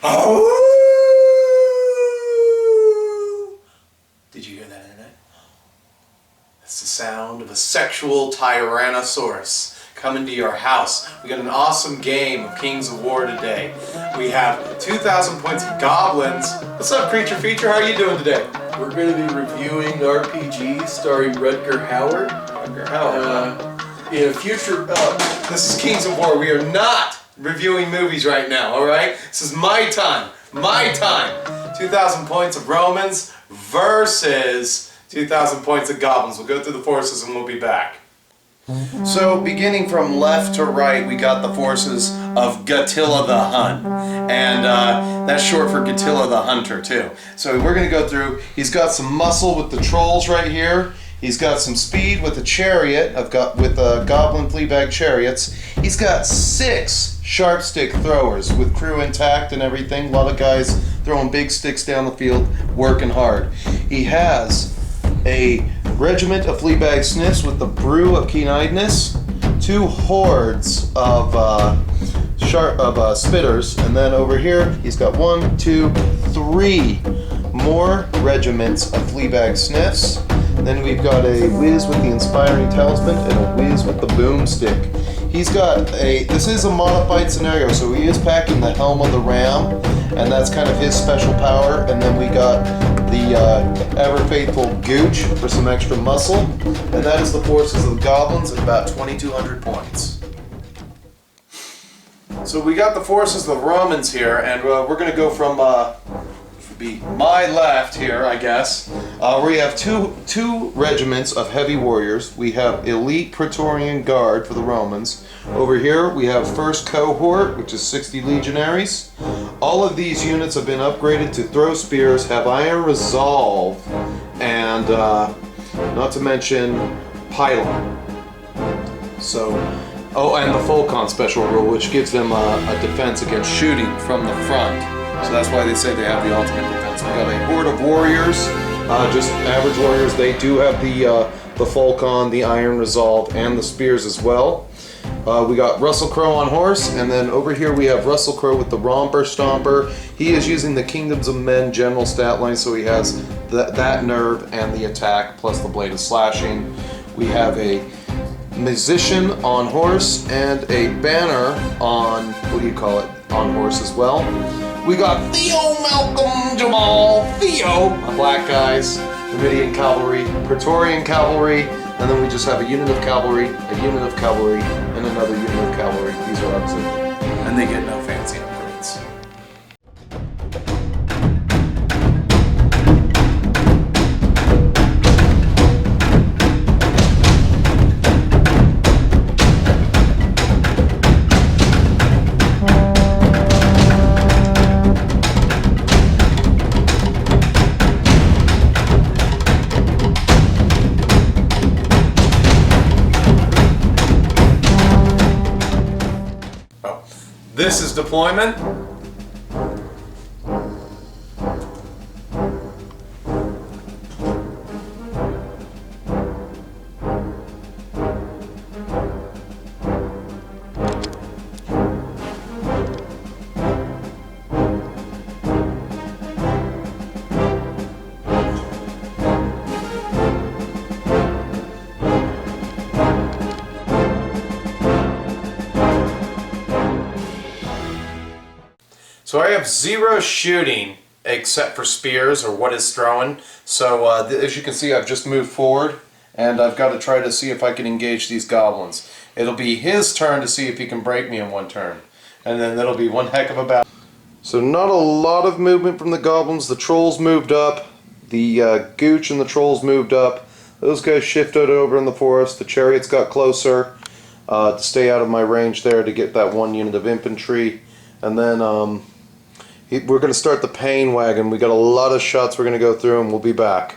Oh! Did you hear that, Internet? That's the sound of a sexual Tyrannosaurus coming to your house. We got an awesome game of Kings of War today. We have 2,000 points of goblins. What's up, Creature Feature? How are you doing today? We're going to be reviewing RPG starring Rutger Hauer. In a future... This is Kings of War. We are not reviewing movies right now, alright? This is my time. My time. 2,000 points of Romans versus 2,000 points of goblins. We'll go through the forces and we'll be back. So, beginning from left to right, we got the forces of Gatilla the Hun. And that's short for Gatilla the Hunter, too. So we're going to go through. He's got some muscle with the trolls right here. He's got some speed with the chariot, with goblin fleabag chariots. He's got 6 sharp stick throwers with crew intact and everything. A lot of guys throwing big sticks down the field, working hard. He has a regiment of fleabag sniffs with the brew of keen-eyedness, 2 hordes of spitters, and then over here he's got 1, 2, 3 more regiments of fleabag sniffs. Then we've got a whiz with the inspiring talisman and a whiz with the boomstick. He's got this is a modified scenario, so he is packing the Helm of the Ram, and that's kind of his special power. And then we got the ever-faithful Gooch for some extra muscle, and that is the forces of the goblins at about 2,200 points. So we got the forces of the Romans here, and we're going to go from be my left here, I guess. We have two regiments of heavy warriors. We have elite Praetorian Guard for the Romans. Over here we have first cohort, which is 60 legionaries. All of these units have been upgraded to throw spears, have iron resolve, and not to mention pylon. So, and the Fulcon special rule, which gives them a defense against shooting from the front. So that's why they say they have the ultimate defense. We got a horde of warriors, just average warriors. They do have the Fulcon, the Iron Resolve, and the spears as well. We got Russell Crowe on horse, and then over here we have Russell Crowe with the Romper Stomper. He is using the Kingdoms of Men general stat line, so he has that nerve and the attack, plus the blade of slashing. We have a musician on horse, and a banner on, on horse as well. We got Theo, Malcolm, Jamal, Theo, my black guys, the Mittierim cavalry, Praetorian cavalry, and then we just have a unit of cavalry, and another unit of cavalry. These are auxiliary, and they get no fancy upgrades. This is deployment. So I have 0 shooting except for spears or what is thrown. So as you can see, I've just moved forward and I've got to try to see if I can engage these goblins. It'll be his turn to see if he can break me in one turn. And then that'll be one heck of a battle. So not a lot of movement from the goblins. The trolls moved up. The Gooch and the trolls moved up. Those guys shifted over in the forest. The chariots got closer to stay out of my range there to get that 1 unit of infantry. And then we're going to start the pain wagon. We got a lot of shots we're going to go through, and we'll be back.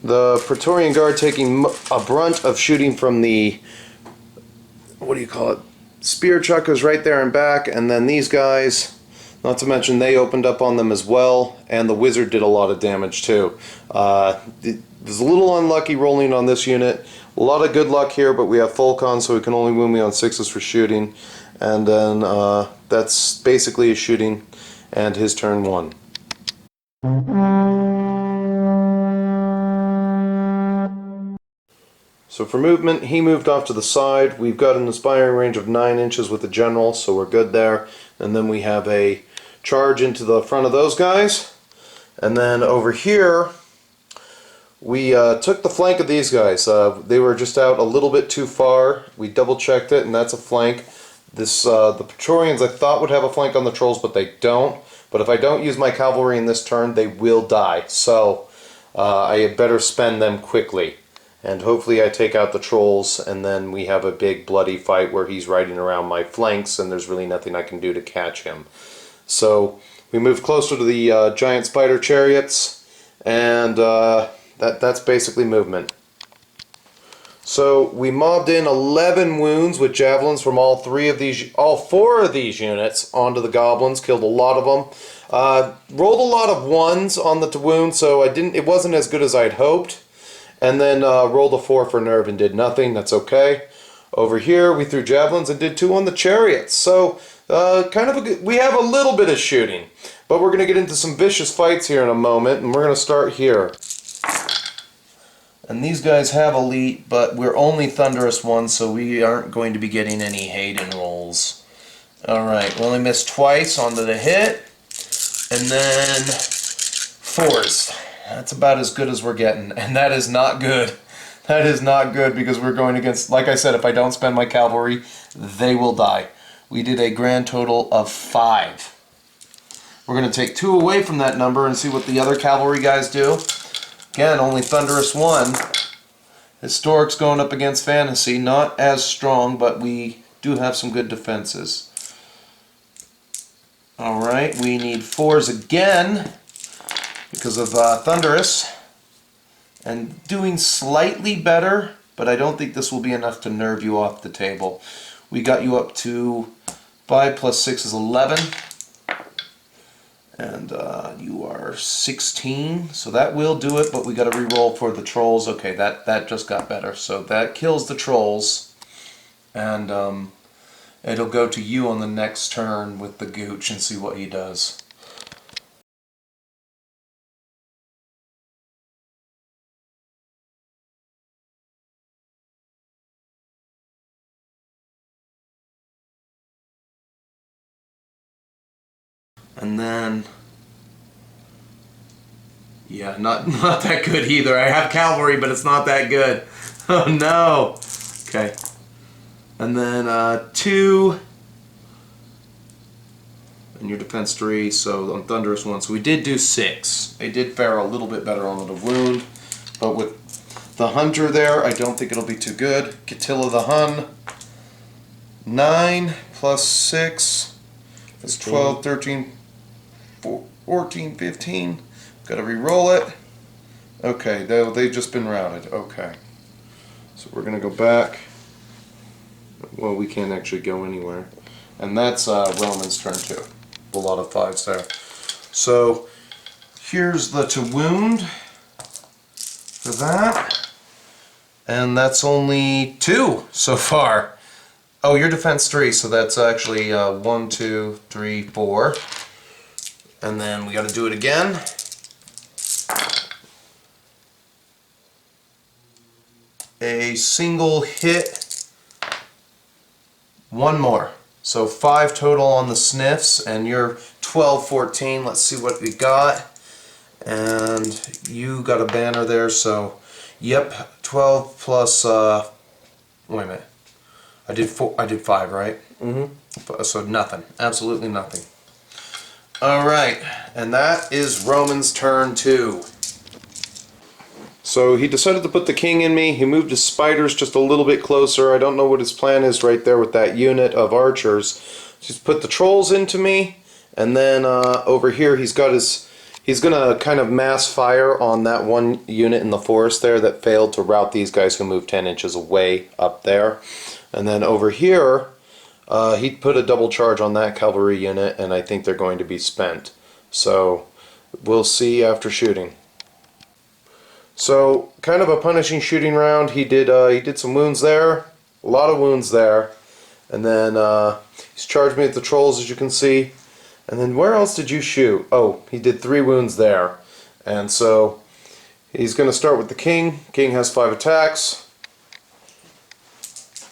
The Praetorian Guard taking a brunt of shooting from the, spear chuckers right there and back, and then these guys, not to mention they opened up on them as well, and the wizard did a lot of damage too. It was a little unlucky rolling on this unit. A lot of good luck here, but we have Fulcon, so we can only win me on 6s for shooting. and then that's basically his shooting and his turn 1. So for movement, he moved off to the side. We've got an inspiring range of 9 inches with the general, so we're good there. And then we have a charge into the front of those guys. And then over here, we took the flank of these guys. They were just out a little bit too far. We double checked it, and that's a flank. This the Praetorians I thought would have a flank on the trolls, but they don't. But if I don't use my cavalry in this turn, they will die. So I had better spend them quickly. And hopefully I take out the trolls, and then we have a big bloody fight where he's riding around my flanks, and there's really nothing I can do to catch him. So we move closer to the giant spider chariots, and that's basically movement. So we mobbed in 11 wounds with javelins from all 4 of these units onto the goblins. Killed a lot of them. Rolled a lot of 1s on the wound, so it wasn't as good as I'd hoped. And then rolled a 4 for nerve and did nothing. That's okay. Over here we threw javelins and did 2 on the chariots. So we have a little bit of shooting, but we're going to get into some vicious fights here in a moment, and we're going to start here. And these guys have elite, but we're only thunderous 1, so we aren't going to be getting any Hayden rolls. Alright, we only missed twice onto the hit, and then 4s. That's about as good as we're getting, and that is not good. That is not good, because we're going against, like I said, if I don't spend my cavalry, they will die. We did a grand total of 5. We're going to take 2 away from that number and see what the other cavalry guys do. Again, only thunderous 1. Historic's going up against fantasy, not as strong, but we do have some good defenses. Alright, we need 4s again because of thunderous, and doing slightly better, but I don't think this will be enough to nerve you off the table. We got you up to 5 plus 6 is 11, and you are 16, so that will do it, but we got to re-roll for the trolls. Okay, that just got better, so that kills the trolls, and it'll go to you on the next turn with the Gooch and see what he does. And then, yeah, not that good either. I have cavalry, but it's not that good. Oh no. Okay. And then 2, and your defense 3. So on thunderous 1. So we did do 6. I did fare a little bit better on the wound, but with the hunter there, I don't think it'll be too good. Catilla the Hun. 9 plus 6 is 12, 13. 14, 15. Got to re-roll it. Okay, they've just been routed. Okay. So we're going to go back. Well, we can't actually go anywhere. And that's Roman's turn too. A lot of 5s there. So here's the to wound for that. And that's only 2 so far. Oh, your defense 3, so that's actually 1, 2, 3, 4. And then we got to do it again. A single hit. 1 more. So 5 total on the sniffs, and you're 12, 14. Let's see what we got. And you got a banner there, so yep, 12 plus. Wait a minute. I did 5, right? Mm-hmm. So nothing. Absolutely nothing. Alright, and that is Roman's turn 2. So he decided to put the king in me. He moved his spiders just a little bit closer. I don't know what his plan is right there with that unit of archers. Just put the trolls into me, and then over here he's got he's gonna kind of mass fire on that one unit in the forest there that failed to rout these guys who moved 10 inches away up there. And then over here he put a double charge on that cavalry unit, and I think they're going to be spent. So we'll see after shooting. So kind of a punishing shooting round. He did some wounds there, a lot of wounds there, And then he's charged me with the trolls, as you can see. And then where else did you shoot? Oh, he did 3 wounds there. And so he's going to start with the king. King has 5 attacks.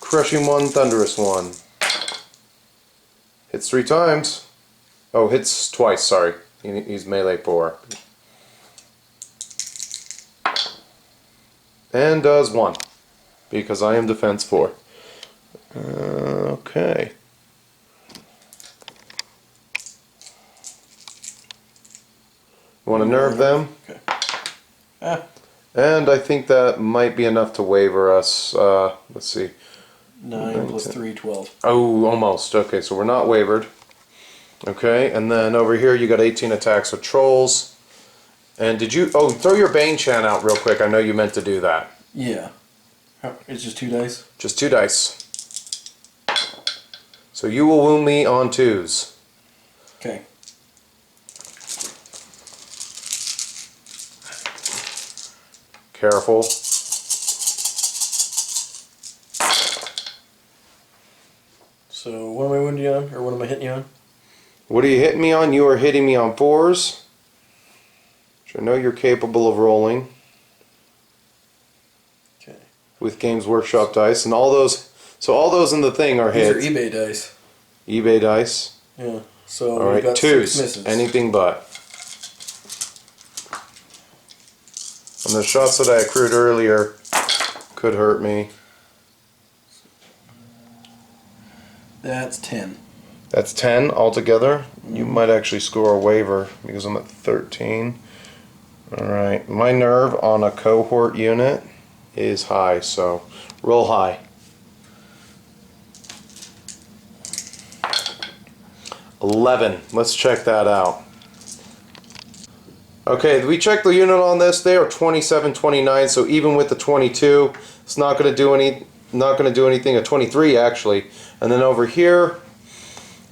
Crushing 1, thunderous 1. Hits 3 times. Oh, hits twice, sorry. He's melee 4. And does 1. Because I am defense 4. Okay. You want to nerve them? Okay. Ah. And I think that might be enough to waiver us. Let's see. 9 plus 3, 12. Oh, almost. Okay, so we're not wavered. Okay, and then over here you got 18 attacks of trolls. And did you... Oh, throw your Bane Chan out real quick. I know you meant to do that. Yeah. It's just 2 dice? Just 2 dice. So you will wound me on 2s. Okay. Careful. So what am I wounding you on? Or what am I hitting you on? What are you hitting me on? You are hitting me on 4s. Which I know you're capable of rolling. Okay. With Games Workshop dice. And all those... So all those in the thing are These hits. are eBay dice. eBay dice. Yeah. So All right, got 2s. 6 misses. Anything but. And the shots that I accrued earlier could hurt me. That's 10. That's 10 altogether. You might actually score a waiver because I'm at 13. Alright, my nerve on a cohort unit is high, so roll high. 11. Let's check that out. Okay, we checked the unit on this. They are 27, 29, so even with the 22, it's not going to do anything. A 23 actually. And then over here,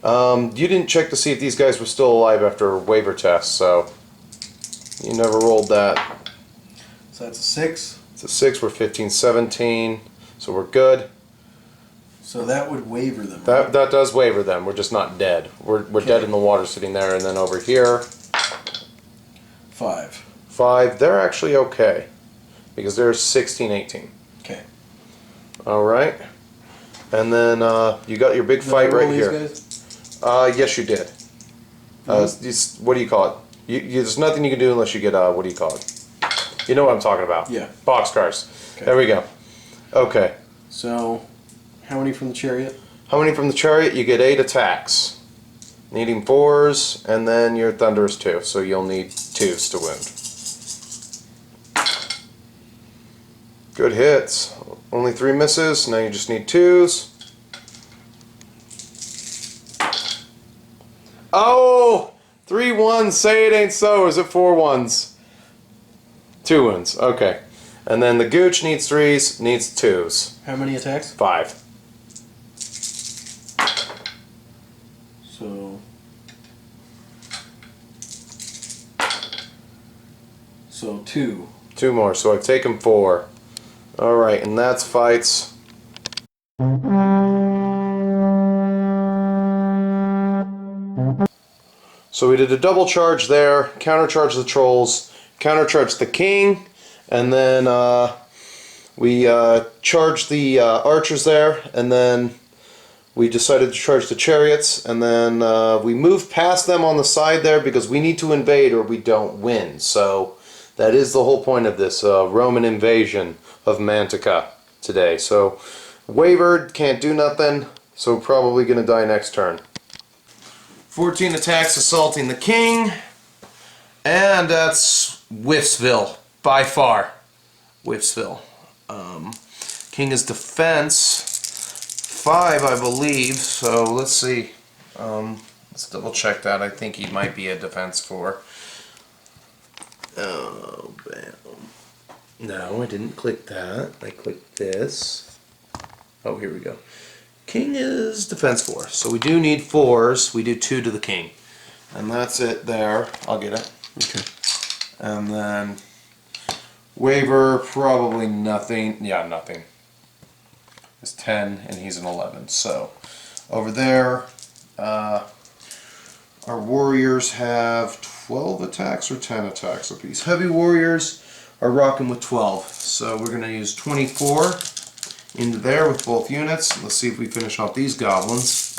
you didn't check to see if these guys were still alive after a waiver test, so you never rolled that. So that's a 6. It's a 6. We're 15, 17, so we're good. So that would waiver them. That does waiver them. We're just not dead. We're dead in the water sitting there, and then over here. 5. 5. They're actually okay because they're 16, 18. Okay. All right. And then you got your big fight right here. Yes, you did. What do you call it? There's nothing you can do unless you get what do you call it? You know what I'm talking about? Yeah. Boxcars. Okay. There we go. Okay. So, how many from the chariot? How many from the chariot? You get 8 attacks. Needing 4s, and then your thunderous 2. So you'll need 2s to wound. Good hits. Only 3 misses. Now you just need 2s. Oh! 3 1s. Say it ain't so. Or is it 4 1s? 2 1s. Okay. And then the gooch needs 3s, needs 2s. How many attacks? 5. So 2. 2 more. So I've taken 4. Alright, and that's fights. So we did a double charge there, countercharge the trolls, countercharge the king, and then we charged the archers there, and then we decided to charge the chariots, and then we moved past them on the side there because we need to invade or we don't win. So that is the whole point of this Roman Invasion of Mantica today. So wavered, can't do nothing, so probably going to die next turn. 14 attacks assaulting the king, and that's Whiffsville, by far. Whiffsville. King is defense 5, I believe, so let's see. Let's double check that. I think he might be a defense 4. Oh, bam. No, I didn't click that. I clicked this. Oh, here we go. King is defense 4. So we do need 4s. We do 2 to the king. And that's it there. I'll get it. Okay. And then waiver, probably nothing. Yeah, nothing. It's 10 and he's an 11. So Over there, our warriors have 12 attacks or 10 attacks apiece. Heavy warriors are rocking with 12. So we're going to use 24 into there with both units. Let's see if we finish off these goblins.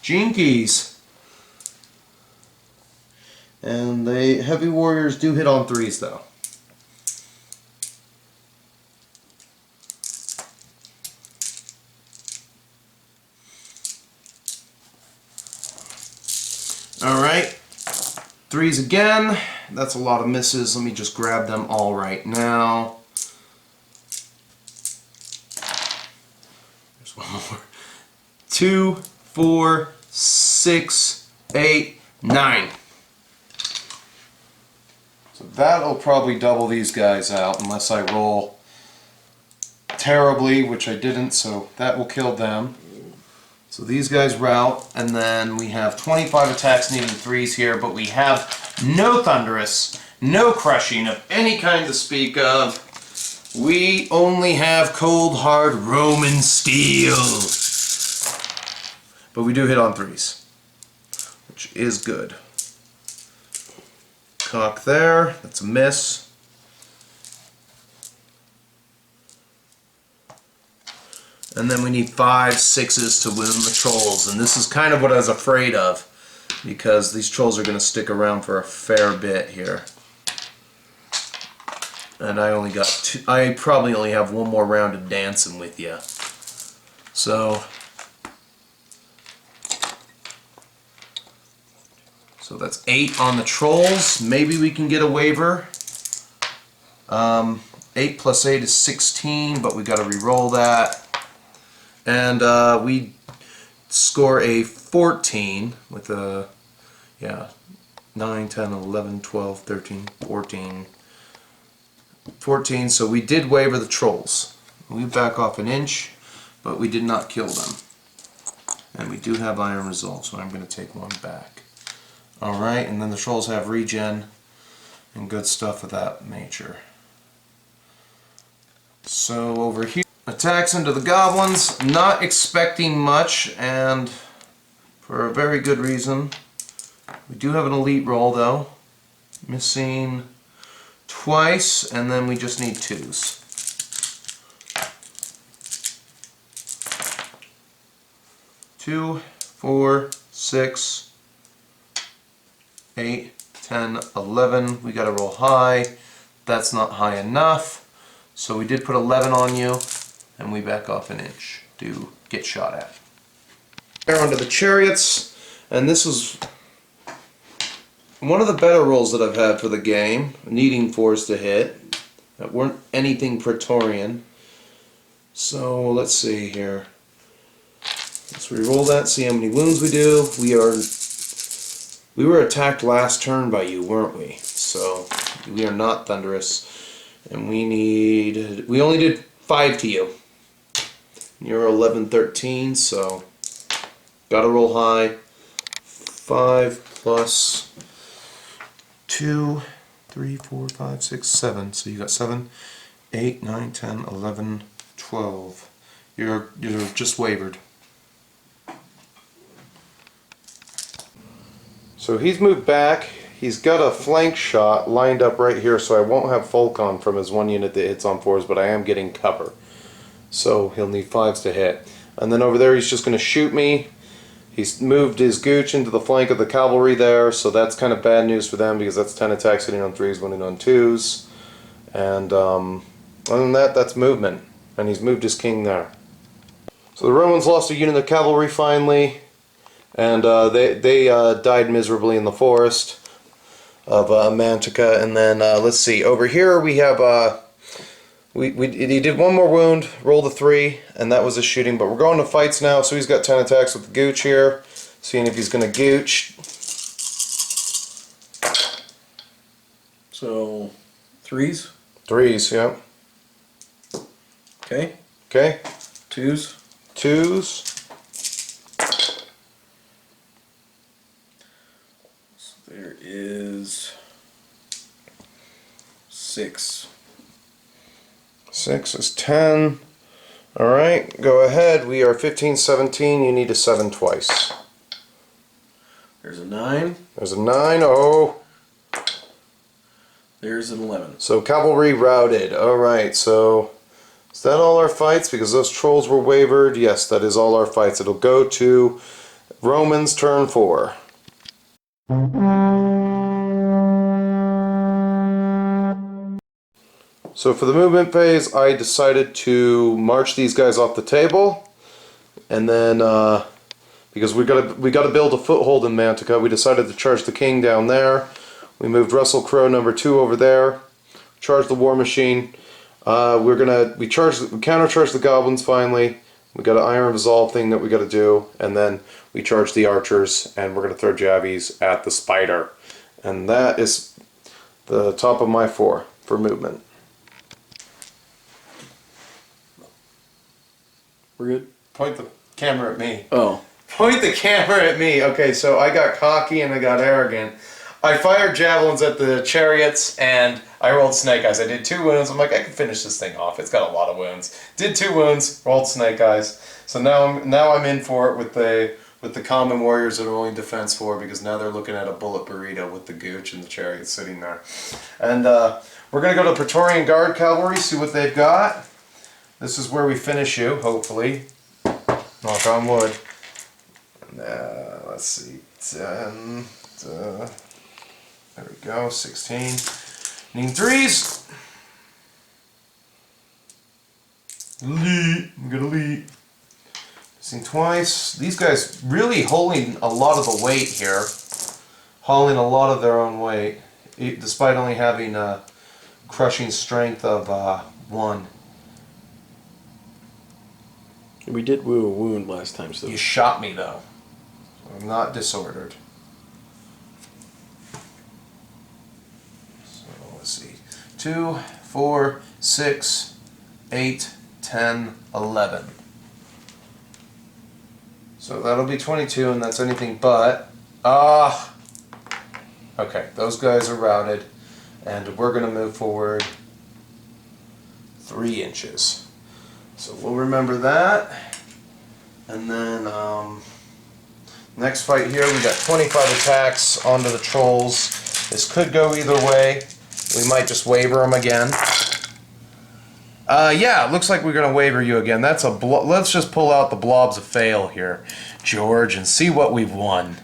Jinkies! And the heavy warriors do hit on 3s though. Alright, 3s again. That's a lot of misses. Let me just grab them all right now. There's one more. 2, 4, 6, 8, 9. So that'll probably double these guys out unless I roll terribly, which I didn't, so that will kill them. So these guys rout, and then we have 25 attacks needing 3s here, but we have no thunderous, no crushing of any kind to speak of. We only have cold hard Roman steel. But we do hit on 3s, which is good. Cock there, that's a miss. And then we need 5 6s to wound the trolls, and this is kind of what I was afraid of, because these trolls are going to stick around for a fair bit here. And I only got 2. I probably only have one more round of dancing with you. So that's 8 on the trolls. Maybe we can get a waiver. 8 plus 8 is 16, but we got to re-roll that. And we score a 14 with a, 9, 10, 11, 12, 13, 14. 14, so we did waiver the trolls. We back off an inch, but we did not kill them. And we do have Iron Resolve, so I'm going to take 1 back. Alright, and then the trolls have regen and good stuff of that nature. So over here, attacks into the goblins, not expecting much, and for a very good reason. We do have an elite roll though, missing twice, and then we just need 2s. 2, 4, 6, 8, 10, 11. We gotta roll high. That's not high enough. So we did put 11 on you, and we back off an inch to get shot at. There onto the chariots, and this was one of the better rolls that I've had for the game, needing 4s to hit. That weren't anything Praetorian. So let's see here. Let's re-roll that, see how many wounds we do. We were attacked last turn by you, weren't we? So we are not thunderous. And we only did 5 to you. You're 11, 13, so gotta roll high. 5 plus 2, 3, 4, 5, 6, 7. So you got 7, 8, 9, 10, 11, 12. You're just wavered. So he's moved back. He's got a flank shot lined up right here, so I won't have Fulcon from his 1 unit that hits on 4s, but I am getting cover. So he'll need 5s to hit. And then over there he's just going to shoot me. He's moved his Gooch into the flank of the cavalry there, so that's kind of bad news for them because that's 10 attacks hitting on 3s, winning on 2s. And other than that, that's movement. And he's moved his king there. So the Romans lost a unit of cavalry finally, and they died miserably in the forest of Mantica. And then let's see, over here we have he did 1 more wound, rolled a 3, and that was his shooting. But we're going to fights now, so he's got 10 attacks with the Gooch here, seeing if he's going to Gooch. So 3s? 3s, yeah. Okay. Okay. 2s? 2s. There is 6. 6 is 10. Alright, go ahead. We are 15-17. You need a 7 twice. There's a 9. There's a 9. Oh. There's an 11. So cavalry routed. Alright, so is that all our fights? Because those trolls were wavered. Yes, that is all our fights. It'll go to Romans turn 4. So for the movement phase, I decided to march these guys off the table, and then because we got to build a foothold in Mantica, we decided to charge the king down there. We moved Russell Crowe number 2 over there, charged the war machine. We countercharged the goblins finally. We got an iron resolve thing that we got to do, and then we charged the archers, and we're gonna throw javies at the spider, and that is the top of my 4 for movement. We're good? Point the camera at me. Oh. Point the camera at me. Okay, so I got cocky and I got arrogant. I fired javelins at the chariots and I rolled snake eyes. I did 2 wounds. I'm like, I can finish this thing off. It's got a lot of wounds. Did 2 wounds, rolled snake eyes. So now I'm in for it with the common warriors that are only defense 4, because now they're looking at a bullet burrito with the gooch and the chariot sitting there. And we're gonna go to Praetorian Guard Cavalry, see what they've got. This is where we finish you, hopefully. Knock on wood. And, let's see, 10. There we go, 16. Need 3s. Elite. I'm gonna elite. Missing twice. These guys really holding a lot of the weight here. Hauling a lot of their own weight, despite only having a crushing strength of 1. We did woo a wound last time, so... You shot me, though. So I'm not disordered. So, let's see. 2, 4, 6, 8, 10, 11. So that'll be 22, and that's anything but... Okay, those guys are routed, and we're going to move forward 3 inches. So we'll remember that. And then next fight here, we got 25 attacks onto the trolls. This could go either way. We might just waver them again. Yeah, it looks like we're gonna waver you again. That's a let's just pull out the blobs of fail here, George, and see what we've won.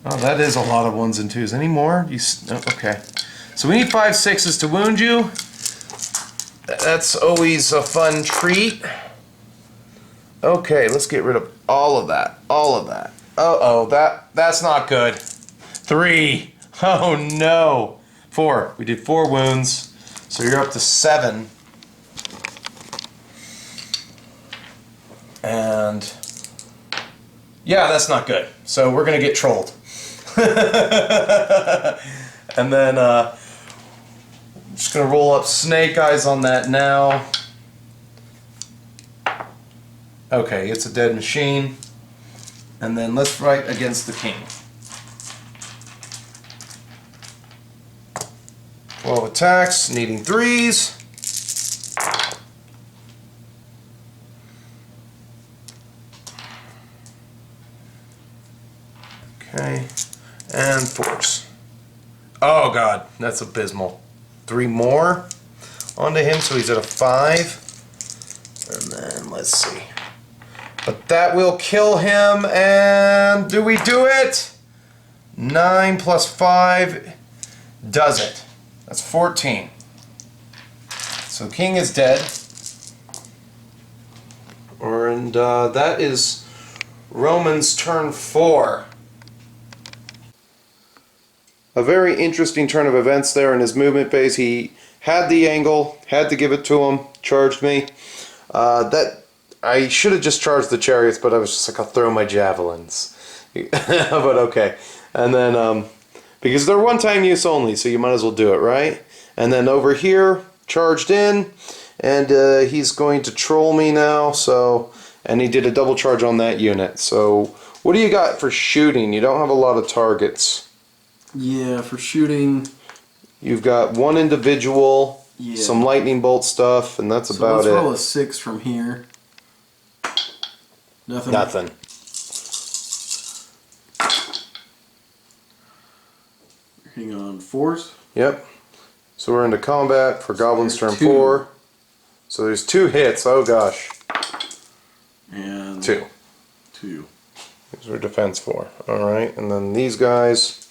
Oh, that is a lot of 1s and 2s. Any more? Okay. So we need 5 6s to wound you. That's always a fun treat. Okay, let's get rid of all of that. All of that. Uh-oh, that's not good. 3. Oh no. 4. We did 4 wounds. So you're up to 7. And yeah, that's not good. So we're gonna get trolled. And then just gonna roll up snake eyes on that now. Okay, it's a dead machine. And then let's fight against the king. 12 attacks, needing 3s. Okay, and 4s. Oh god, that's abysmal. 3 more onto him, so he's at a 5. And then let's see. But that will kill him, and do we do it? 9 plus 5 does it. That's 14. So king is dead. And that is Roman's turn 4. A very interesting turn of events there in his movement phase. He had the angle, had to give it to him, charged me. I should have just charged the chariots, but I was just like, I'll throw my javelins. But okay. And then, because they're one-time use only, so you might as well do it, right? And then over here, charged in, and he's going to troll me now, so, and he did a double charge on that unit. So, what do you got for shooting? You don't have a lot of targets. Yeah, for shooting... You've got 1 individual. Yeah. some lightning bolt stuff, and that's about let's it. roll a 6 from here. Nothing. Nothing. Hang on, 4s? Yep. So we're into combat for Goblins turn two. 4. So there's 2 hits. Oh gosh. And 2. 2. These are defense 4. Alright, and then these guys.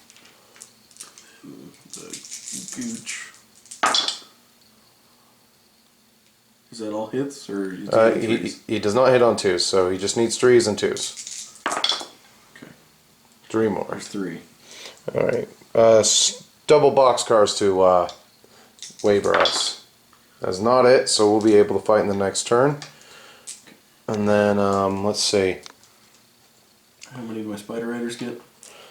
The gooch. Is that all hits, or is he does not hit on 2s, so he just needs 3s and 2s. Okay. 3 more. There's 3. Alright. Double boxcars to waiver us. That's not it, so we'll be able to fight in the next turn. And then, let's see. How many do my Spider Riders get?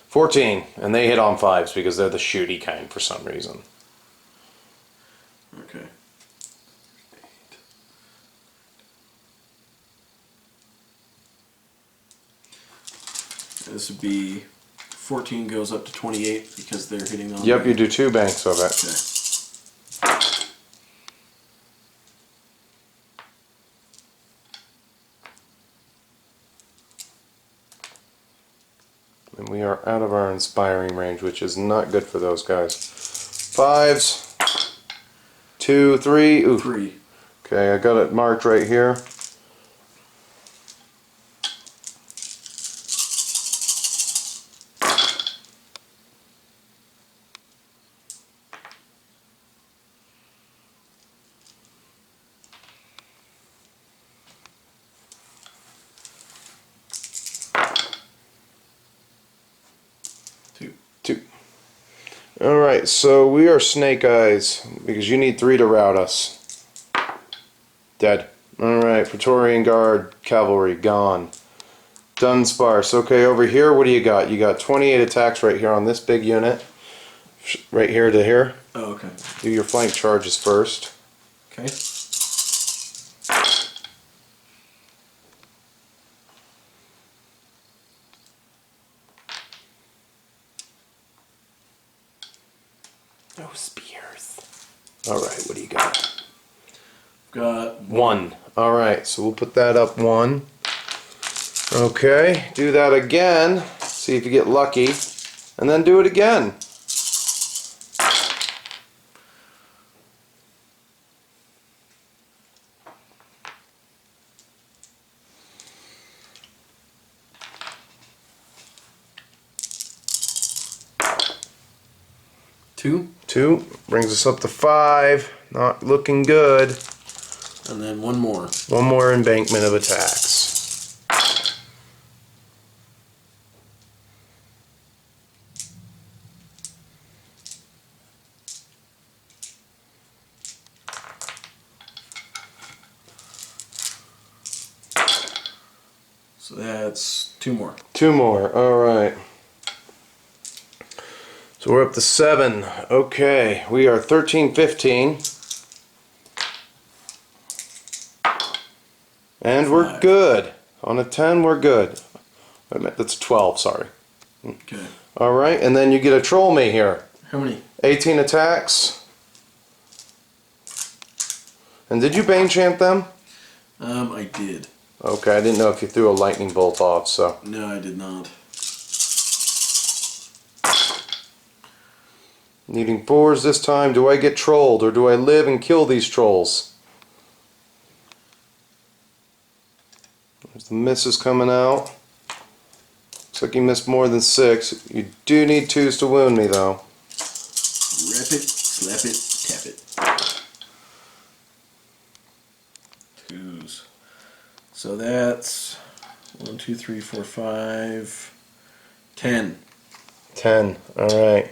14, and they hit on 5s because they're the shooty kind for some reason. Okay. 8. This would be 14 goes up to 28 because they're hitting on. Yep, you do 2 banks of it. Okay. And we are out of our inspiring range, which is not good for those guys. 5s. 2, 3. Ooh. 3. Okay, I got it marked right here. Alright, so we are Snake Eyes, because you need 3 to rout us. Dead. Alright, Praetorian Guard, Cavalry, gone. Dunsparce. Okay, over here, what do you got? You got 28 attacks right here on this big unit. Right here to here. Oh, okay. Do your flank charges first. Okay. No spears. Alright, what do you got? Got 1. Alright, so we'll put that up 1. Okay, do that again. See if you get lucky. And then do it again. Two brings us up to 5. Not looking good. And then 1 more. 1 more embankment of attacks. So that's 2 more. 2 more. Alright. So we're up to 7. Okay, we are 13, 15. And we're 5. good. On a 10, we're good. Wait a minute, that's 12, sorry. Okay. Alright, and then you get a troll me here. How many? 18 attacks. And did you Bane chant them? I did. Okay, I didn't know if you threw a lightning bolt off, so. No, I did not. Needing 4s this time. Do I get trolled or do I live and kill these trolls? There's the misses coming out. Looks like you missed more than 6. You do need 2s to wound me though. Wrap it, slap it, tap it. 2s. So that's 1, 2, 3, 4, 5, 10. 10. Alright.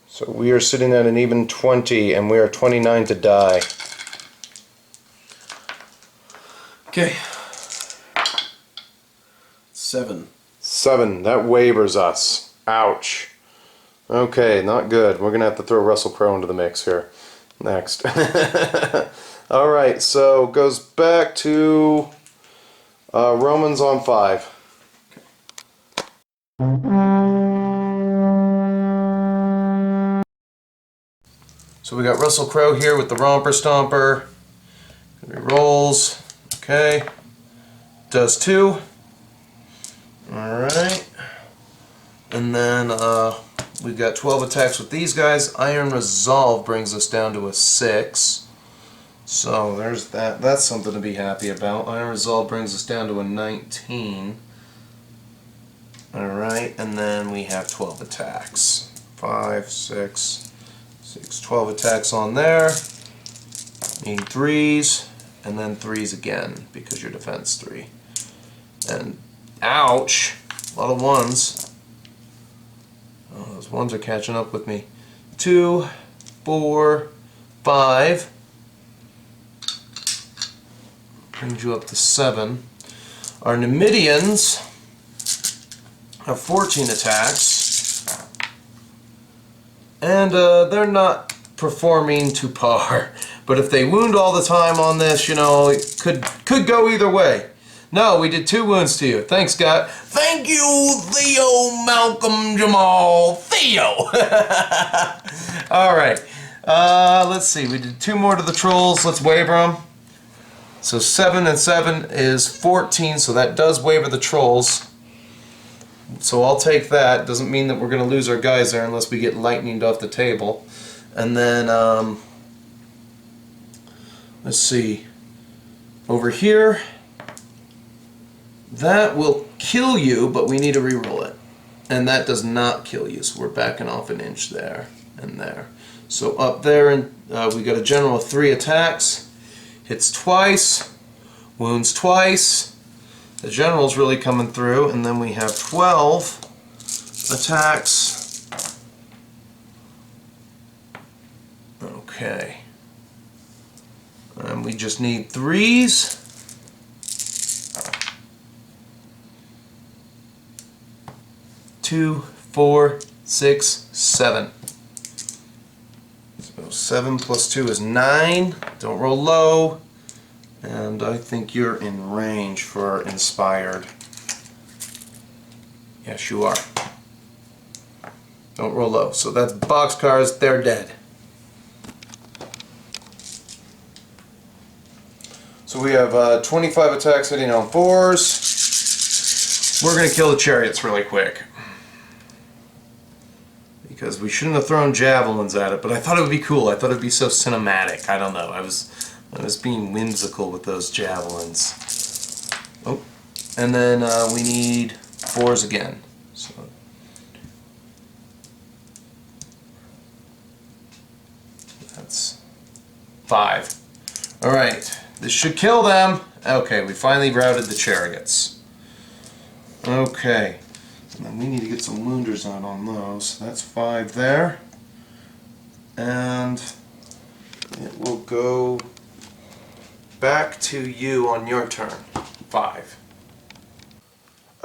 So we are sitting at an even 20 and we are 29 to die. Okay. 7. 7. That waivers us. Ouch. Okay, not good. We're going to have to throw Russell Crowe into the mix here. Next. Alright, so goes back to Romans on 5. So we got Russell Crowe here with the Romper Stomper. He rolls. Okay. Does 2. Alright. And then we've got 12 attacks with these guys. Iron Resolve brings us down to a 6. So there's that. That's something to be happy about. Iron Resolve brings us down to a 19. Alright, and then we have 12 attacks. 5, 6, 12 attacks on there. Need 3s, and then 3s again, because your defense 3. And, ouch! A lot of 1s. Oh, those 1s are catching up with me. 2, 4, 5. Brings you up to 7. Our Mittierim have 14 attacks. And they're not performing to par. But if they wound all the time on this, you know, it could go either way. No, we did 2 wounds to you. Thanks, God. Thank you, Theo, Malcolm, Jamal, Theo. All right. Let's see. We did 2 more to the trolls. Let's waver them. So 7 and 7 is 14, so that does waver the trolls. So I'll take that. Doesn't mean that we're going to lose our guys there unless we get lightninged off the table. And then, let's see. Over here, that will kill you, but we need to reroll it. And that does not kill you, so we're backing off an inch there and there. So up there, and we got a general of 3 attacks. Hits twice, wounds twice. The general's really coming through, and then we have 12 attacks. Okay. And we just need 3s. Two, 4, 6, 7. So 7 plus 2 is 9. Don't roll low. And I think you're in range for Inspired. Yes, you are. Don't roll low. So that's boxcars. They're dead. So we have 25 attacks hitting on 4s. We're going to kill the chariots really quick. Because we shouldn't have thrown javelins at it, but I thought it would be cool. I thought it would be so cinematic. I don't know. I was being whimsical with those javelins. Oh, and then we need 4s again. So that's 5. All right, this should kill them. Okay, we finally routed the chariots. Okay, and then we need to get some wounders out on those. That's 5 there, and it will go back to you on your turn. 5.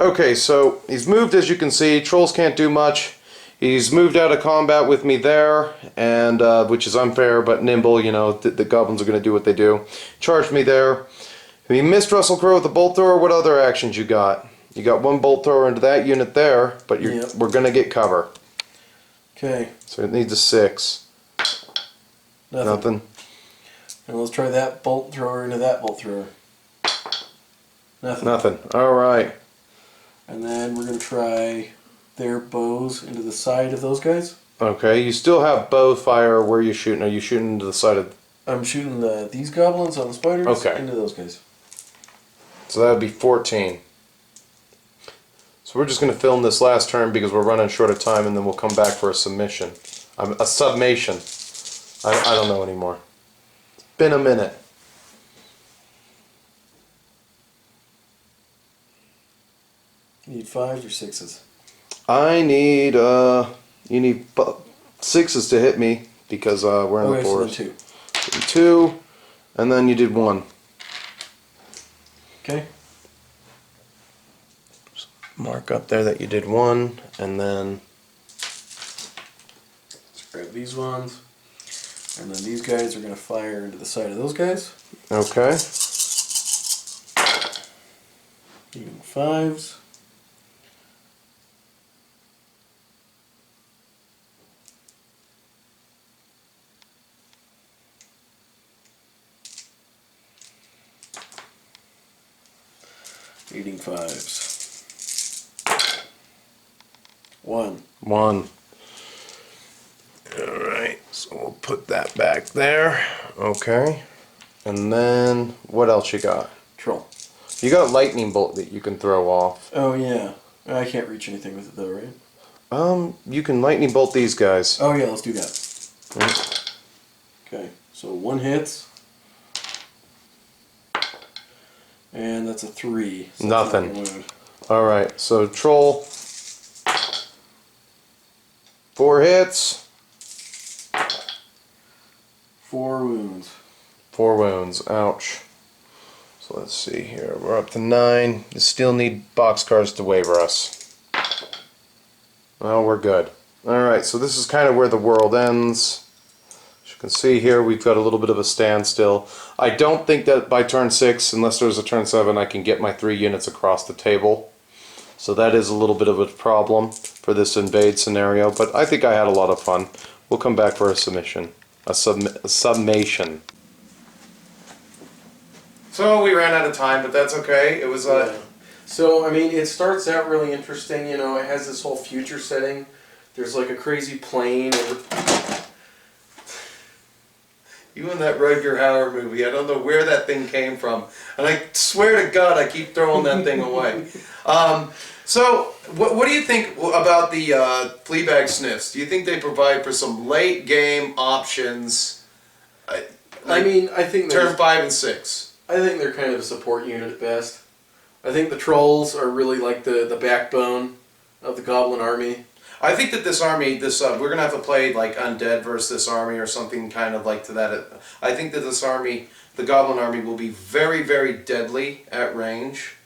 Okay, so he's moved, as you can see. Trolls can't do much. He's moved out of combat with me there, and which is unfair, but nimble. You know, the goblins are going to do what they do. Charged me there. He missed Russell Crowe with the bolt thrower. What other actions you got? You got 1 bolt thrower into that unit there, but we're going to get cover. Okay. So it needs a 6. Nothing. And let's try that bolt thrower into that bolt thrower. Nothing. Alright. And then we're going to try their bows into the side of those guys. Okay, you still have bow fire. Where are you shooting? Are you shooting into the side of... I'm shooting these goblins on the spiders into those guys. So that would be 14. So we're just going to film this last turn because we're running short of time, and then we'll come back for a submission. A summation. I don't know anymore. It's been a minute. You need 5s or 6s? I need, you need 6s to hit me because we're in the 4s. So then 2. 2, and then you did 1. Okay. Mark up there that you did 1, and then... Let's grab these ones. And then these guys are going to fire into the side of those guys. Okay. Even 5s. 5s. 1. 1. Alright, so we'll put that back there. Okay. And then, what else you got? Troll. You got a lightning bolt that you can throw off. Oh, yeah. I can't reach anything with it, though, right? You can lightning bolt these guys. Oh, yeah, let's do that. Okay, so 1 hits. And that's a 3. So Nothing. Alright, so troll. 4 hits. 4 wounds. 4 wounds. Ouch. So let's see here. We're up to 9. You still need boxcars to waiver us. Well, we're good. Alright, so this is kind of where the world ends. As you can see here, we've got a little bit of a standstill. I don't think that by turn 6, unless there's a turn 7, I can get my 3 units across the table. So that is a little bit of a problem for this invade scenario, but I think I had a lot of fun. We'll come back for a submission. A summation. So we ran out of time, but that's okay. It was Yeah. So, I mean, it starts out really interesting, you know, it has this whole future setting. There's like a crazy plane. You and that Rutger Hauer movie, I don't know where that thing came from. And I swear to God, I keep throwing that thing away. So, what do you think about the Fleabag Sniffs? Do you think they provide for some late game options? I mean, I think turn 5 and 6. I think they're kind of a support unit at best. I think the trolls are really like the backbone of the goblin army. I think that this army, we're gonna have to play like undead versus this army or something kind of like to that. I think that this army, the goblin army, will be very, very deadly at range,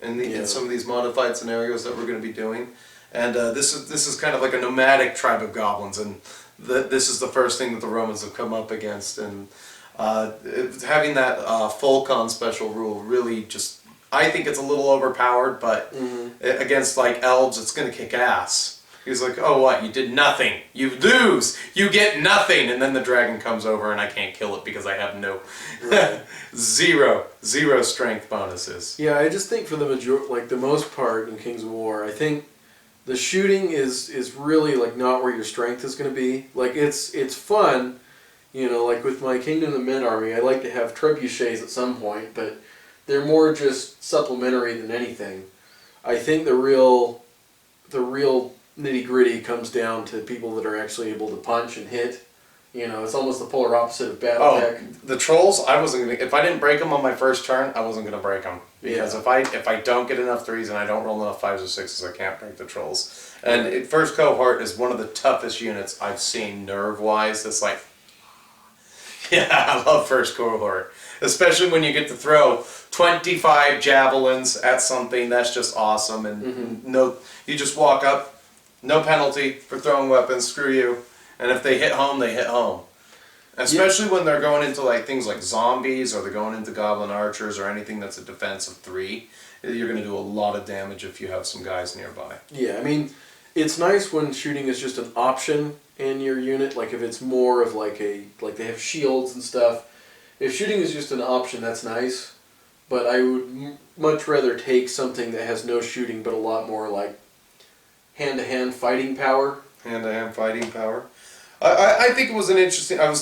in some of these modified scenarios that we're going to be doing. And this is kind of like a nomadic tribe of goblins, and this is the first thing that the Romans have come up against. And having that full con special rule really just, I think it's a little overpowered, but against like elves, it's going to kick ass. He's like, oh, what? You did nothing. You lose. You get nothing. And then the dragon comes over and I can't kill it because I have no... zero strength bonuses. Yeah, I just think for the most part in Kings of War, I think the shooting is really like not where your strength is going to be. Like it's fun, you know, like with my Kingdom of Men army, I like to have trebuchets at some point, but they're more just supplementary than anything. I think the real nitty-gritty comes down to people that are actually able to punch and hit. You know, it's almost the polar opposite of battle tech. The trolls, I wasn't gonna. If I didn't break them on my first turn, I wasn't gonna break them because if I don't get enough 3s and I don't roll enough 5s or 6s, I can't break the trolls. And first cohort is one of the toughest units I've seen nerve-wise. That's like, yeah, I love first cohort, especially when you get to throw 25 javelins at something. That's just awesome, and you just walk up. No penalty for throwing weapons, screw you. And if they hit home, they hit home. Especially when they're going into like things like zombies or they're going into goblin archers or anything that's a defense of 3. You're going to do a lot of damage if you have some guys nearby. Yeah, I mean, it's nice when shooting is just an option in your unit. Like if it's more of like they have shields and stuff. If shooting is just an option, that's nice. But I would much rather take something that has no shooting but a lot more like hand-to-hand fighting power. Hand-to-hand fighting power. I think it was an interesting. I've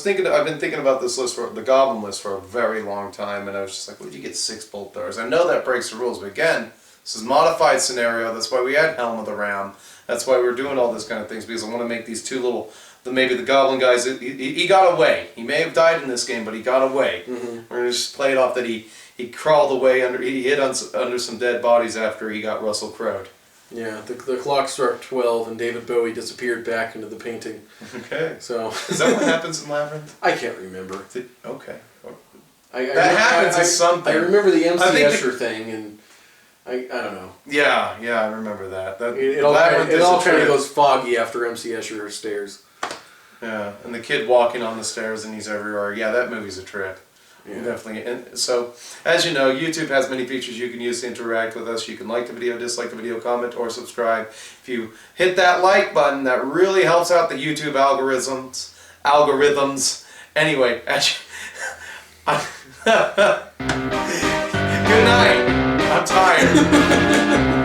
been thinking about this list the goblin list for a very long time, and I was just like, would you get 6 bolt throwers? I know that breaks the rules, but again, this is modified scenario. That's why we had Helm of the Ram. That's why we're doing all this kind of things, because I want to make these two little. Maybe the goblin guys. He got away. He may have died in this game, but he got away. We're gonna just play it off that he crawled away under. He hid under some dead bodies after he got Russell Crowed. Yeah, the clock struck 12 and David Bowie disappeared back into the painting. Okay. So is that what happens in Labyrinth? I can't remember. Okay. That happens as something. I remember the MC Escher thing, and I don't know. Yeah, I remember that. It all kind of goes foggy after MC Escher stares. Yeah, and the kid walking on the stairs and he's everywhere. Yeah, that movie's a trip. Yeah. Definitely. And so, as you know, YouTube has many features you can use to interact with us. You can like the video, dislike the video, comment, or subscribe. If you hit that like button, that really helps out the YouTube algorithms. Anyway, good night. I'm tired.